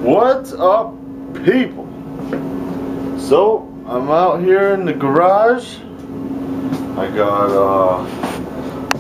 What's up, people? So I'm out here in the garage. I got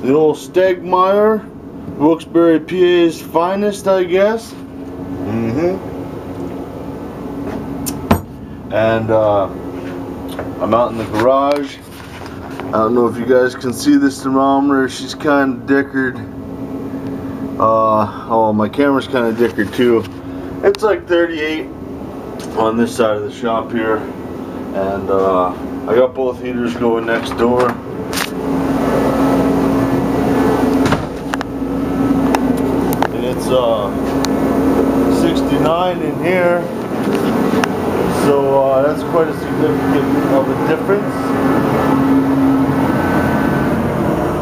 the old Stegmeyer, Wilkes-Barre, PA's finest, I guess. And I'm out in the garage. I don't know if you guys can see this thermometer. She's kind of dickered. Oh, my camera's kind of dickered too. It's like 38 on this side of the shop here. And I got both heaters going next door. And it's 69 in here. So that's quite a significant of a difference.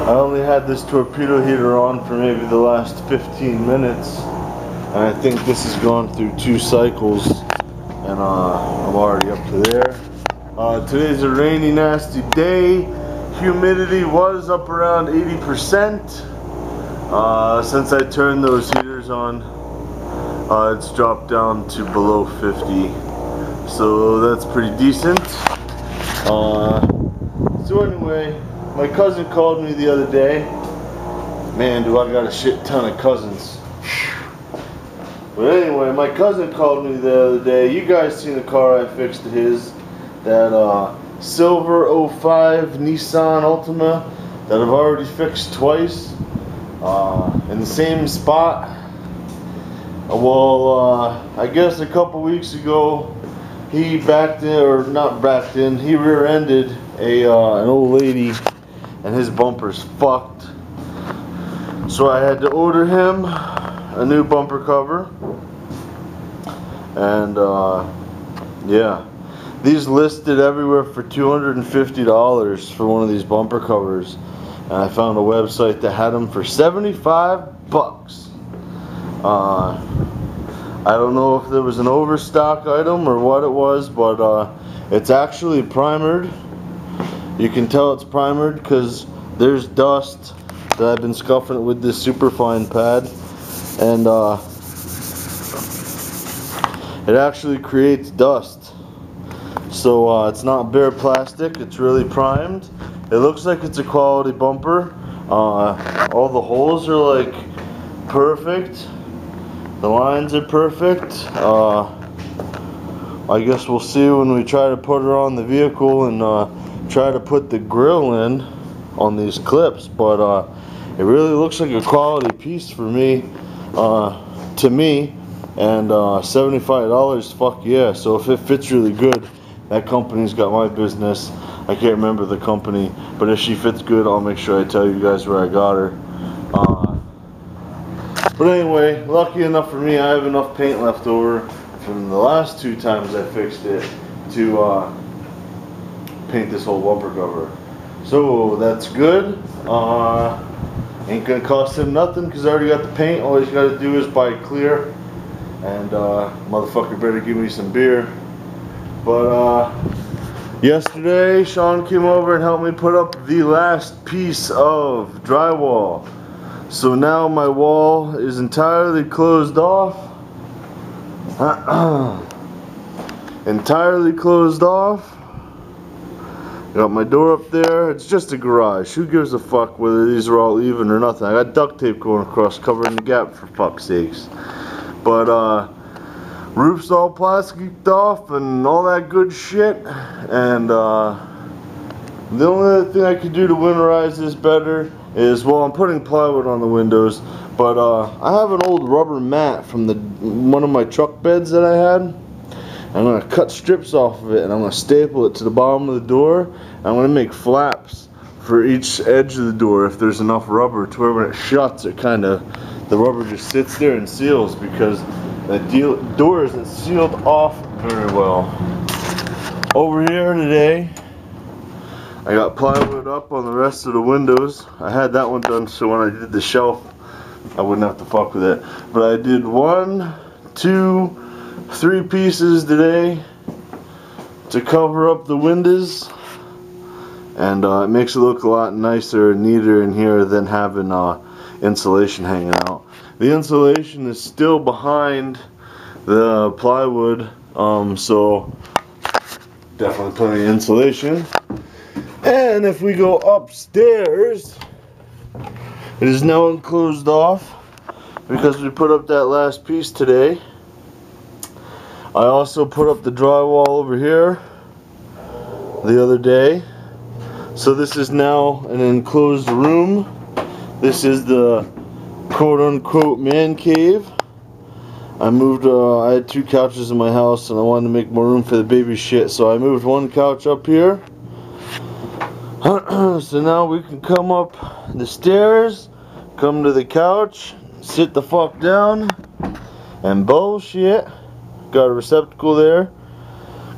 I only had this torpedo heater on for maybe the last 15 minutes. And I think this has gone through 2 cycles. And I'm already up to there. Today's a rainy, nasty day. Humidity was up around 80%. Since I turned those heaters on, it's dropped down to below 50. So that's pretty decent. So anyway, my cousin called me the other day. Man, do I got a shit ton of cousins. But anyway, my cousin called me the other day. You guys seen the car I fixed to his. That silver 05 Nissan Altima that I've already fixed twice. In the same spot. Well, I guess a couple weeks ago, he backed in, or not backed in, he rear-ended an old lady, and his bumper's fucked. So I had to order him a new bumper cover. And yeah, these listed everywhere for $250 for one of these bumper covers, and I found a website that had them for 75 bucks. I don't know if there was an overstock item or what it was, but it's actually primered. You can tell it's primered because there's dust that I've been scuffing it with this superfine pad, and it actually creates dust. So it's not bare plastic, it's really primed. It looks like it's a quality bumper. All the holes are like perfect. The lines are perfect. I guess we'll see when we try to put her on the vehicle and try to put the grill in on these clips. But it really looks like a quality piece for me, to me. And $75, fuck yeah. So if it fits really good, that company's got my business. I can't remember the company, but if she fits good, I'll make sure I tell you guys where I got her. But anyway, lucky enough for me, I have enough paint left over from the last 2 times I fixed it to paint this whole bumper cover. So that's good. Ain't gonna cost him nothing because I already got the paint. All he's got to do is buy clear. And motherfucker better give me some beer. But yesterday Sean came over and helped me put up the last piece of drywall. So now my wall is entirely closed off. Entirely closed off. Got my door up there. It's just a garage. Who gives a fuck whether these are all even or nothing? I got duct tape going across covering the gap, for fuck's sakes. But roof's all plasticed off and all that good shit. And the only other thing I could do to winterize this better is, well, I'm putting plywood on the windows, but I have an old rubber mat from one of my truck beds that I had. I'm going to cut strips off of it and I'm going to staple it to the bottom of the door. And I'm going to make flaps for each edge of the door if there's enough rubber to where when it shuts, it the rubber just sits there and seals, because the door isn't sealed off very well. Over here today, I got plywood up on the rest of the windows. I had that one done so when I did the shelf, I wouldn't have to fuck with it. But I did 1, 2, 3 pieces today to cover up the windows. And it makes it look a lot nicer and neater in here than having insulation hanging out. The insulation is still behind the plywood, so definitely plenty of insulation. And if we go upstairs, it is now enclosed off because we put up that last piece today. I also put up the drywall over here the other day. So this is now an enclosed room. This is the quote-unquote man cave. I moved, I had 2 couches in my house and I wanted to make more room for the baby shit, so I moved 1 couch up here. So now we can come up the stairs, come to the couch, sit the fuck down, and bullshit. Got a receptacle there.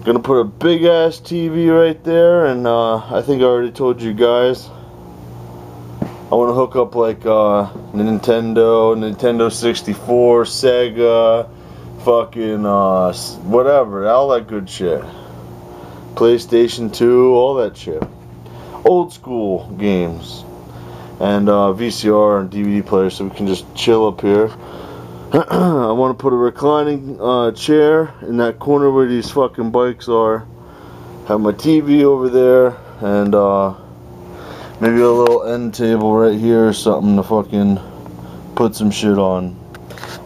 Gonna put a big ass TV right there, and I think I already told you guys. I want to hook up like Nintendo 64, Sega, fucking whatever, all that good shit. PlayStation 2, all that shit. Old school games. And VCR and DVD player, so we can just chill up here. I want to put a reclining chair in that corner where these fucking bikes are. Have my TV over there, and maybe a little end table right here or something to fucking put some shit on.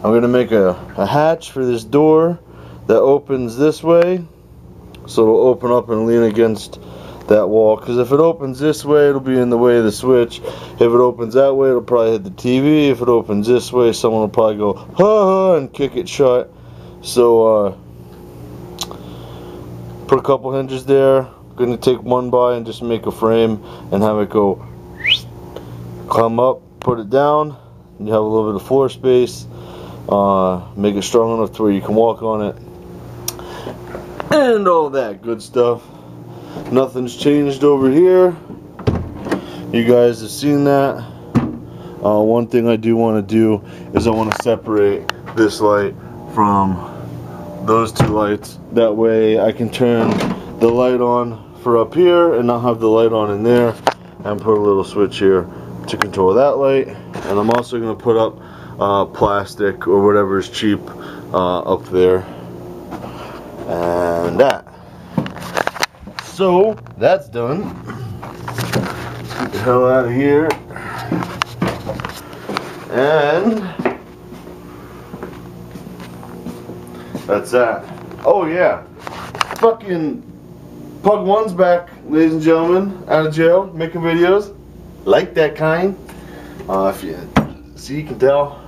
I'm gonna make a hatch for this door that opens this way, so it'll open up and lean against that wall, because if it opens this way, it'll be in the way of the switch. If it opens that way, it'll probably hit the TV. If it opens this way, someone will probably go ha ha and kick it shut. So put a couple hinges there. Gonna take one by and just make a frame and have it go come up, put it down, and you have a little bit of floor space. Make it strong enough to where you can walk on it and all that good stuff. Nothing's changed over here. You guys have seen that. One thing I do want to do is I want to separate this light from those 2 lights. That way I can turn the light on for up here and not have the light on in there, and put a little switch here to control that light. And I'm also going to put up plastic or whatever is cheap up there, and that. So that's done. Let's get the hell out of here. And that's that. Oh yeah, fucking Pug 1's back, ladies and gentlemen, out of jail, making videos like that kind. If you see, you can tell.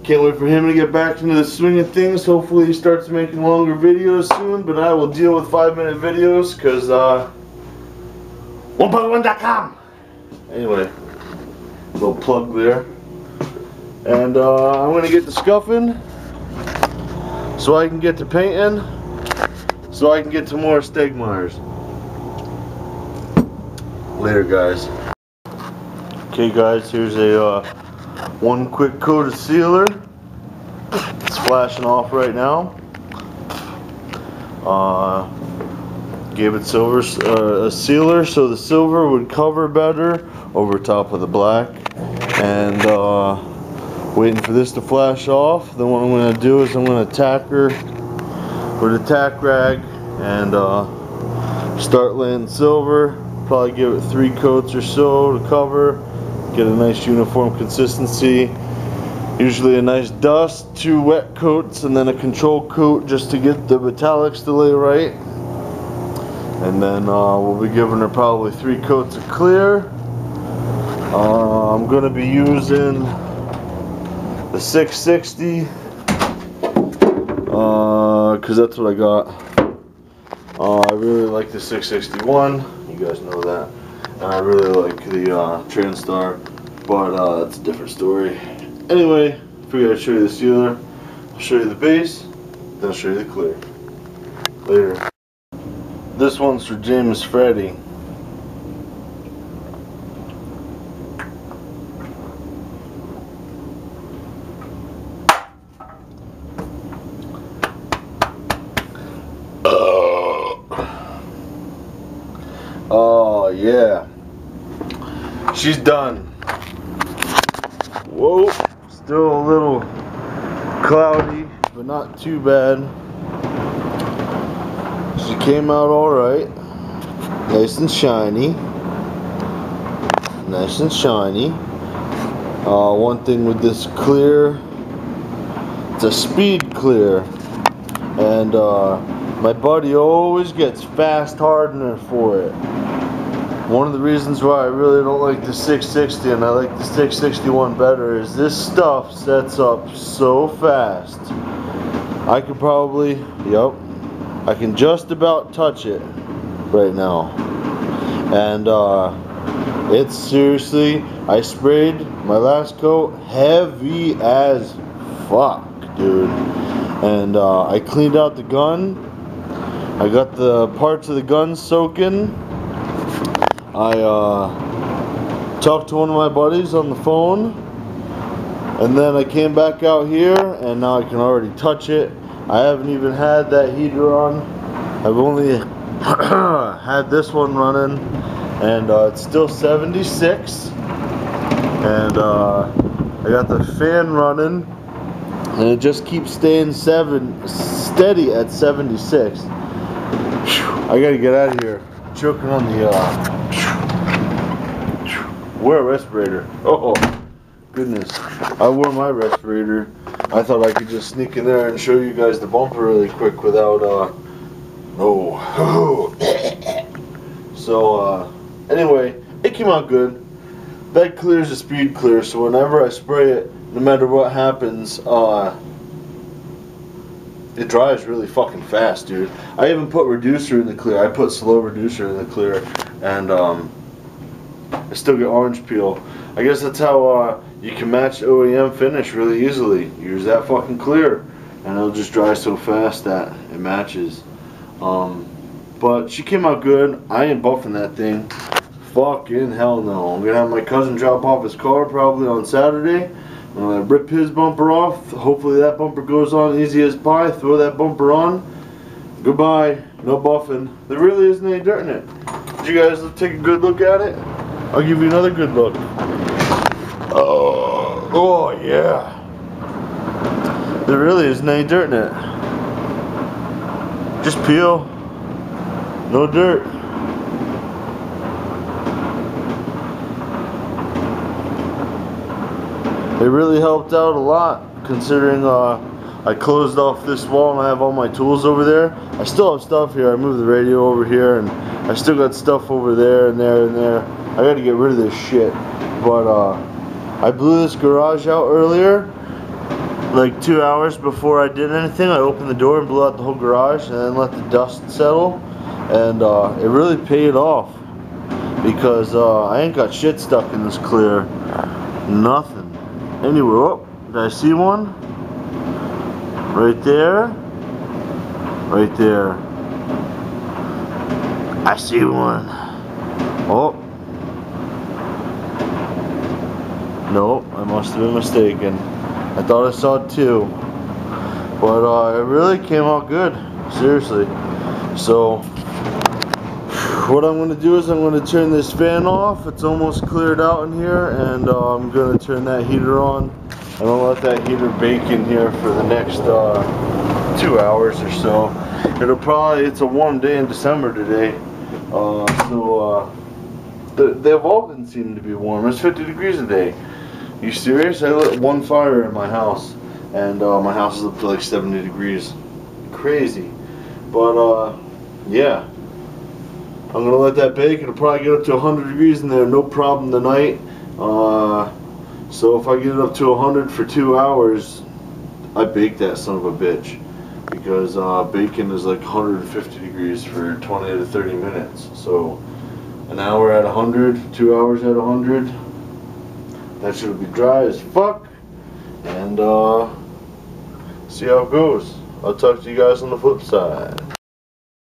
Can't wait for him to get back into the swing of things. Hopefully he starts making longer videos soon, but I will deal with 5-minute videos, because onepug1.com. Anyway, little plug there. And I'm going to get to scuffing so I can get to painting, so I can get to more Stegmaiers. Later, guys. Okay guys, here's a 1 quick coat of sealer. It's flashing off right now. Gave it a sealer so the silver would cover better over top of the black. And waiting for this to flash off. Then what I'm going to do is I'm going to tack her with a tack rag and start laying silver. Probably give it 3 coats or so to cover. Get a nice uniform consistency. Usually a nice dust, 2 wet coats, and then a control coat just to get the metallics to lay right. And then we'll be giving her probably 3 coats of clear. I'm going to be using the 660 because that's what I got. I really like the 661. You guys know that. And I really like the TranStar, but that's a different story. Anyway, figured I'd show you the sealer, I'll show you the base, then I'll show you the clear. Later. This one's for James Freddy. Oh yeah, she's done. Whoa, still a little cloudy, but not too bad. She came out alright. Nice and shiny. Nice and shiny. One thing with this clear, it's a speed clear. And my buddy always gets fast hardener for it. One of the reasons why I really don't like the 660 and I like the 661 better is this stuff sets up so fast. I could probably, I can just about touch it right now. And it's seriously, I sprayed my last coat heavy as fuck, dude. And I cleaned out the gun. I got the parts of the gun soaking. I talked to one of my buddies on the phone, and then I came back out here, and now I can already touch it. I haven't even had that heater on. I've only had this one running, and it's still 76. And I got the fan running, and it just keeps staying steady at 76. I gotta get out of here. Choking on the wear a respirator. Oh goodness, I wore my respirator. I thought I could just sneak in there and show you guys the bumper really quick without so anyway, it came out good. That clears a speed clear, so whenever I spray it, no matter what happens, it dries really fucking fast, dude. I even put reducer in the clear. I put slow reducer in the clear, and I still get orange peel. I guess that's how you can match OEM finish really easily. Use that fucking clear, and it'll just dry so fast that it matches. But she came out good. I ain't buffing that thing. Fucking hell no. I'm gonna have my cousin drop off his car probably on Saturday. I'm gonna rip his bumper off. Hopefully that bumper goes on easy as pie. Throw that bumper on. Goodbye. No buffing. There really isn't any dirt in it. Did you guys take a good look at it? I'll give you another good look. Oh yeah. There really isn't any dirt in it. Just peel. No dirt. It really helped out a lot, considering I closed off this wall and I have all my tools over there. I still have stuff here. I moved the radio over here, and I still got stuff over there and there and there. I gotta get rid of this shit. But I blew this garage out earlier, like 2 hours before I did anything. I opened the door and blew out the whole garage and then let the dust settle. And it really paid off, because I ain't got shit stuck in this clear. Nothing. Anyway, oh, did I see one? Right there. Right there. I see one. Oh. Nope, I must have been mistaken. I thought I saw two. But it really came out good. Seriously. So, what I'm going to do is I'm going to turn this fan off. It's almost cleared out in here, and I'm going to turn that heater on. I'm going to let that heater bake in here for the next 2 hours or so. It's a warm day in December today, so they've all been seeming to be warm. It's 50 degrees a day. You serious? I lit one fire in my house, and my house is up to like 70 degrees. Crazy. But yeah. I'm going to let that bake. It'll probably get up to 100 degrees in there, no problem tonight. So if I get it up to 100 for 2 hours, I bake that son of a bitch. Because bacon is like 150 degrees for 20 to 30 minutes. So an hour at 100, 2 hours at 100. That should be dry as fuck. And see how it goes. I'll talk to you guys on the flip side.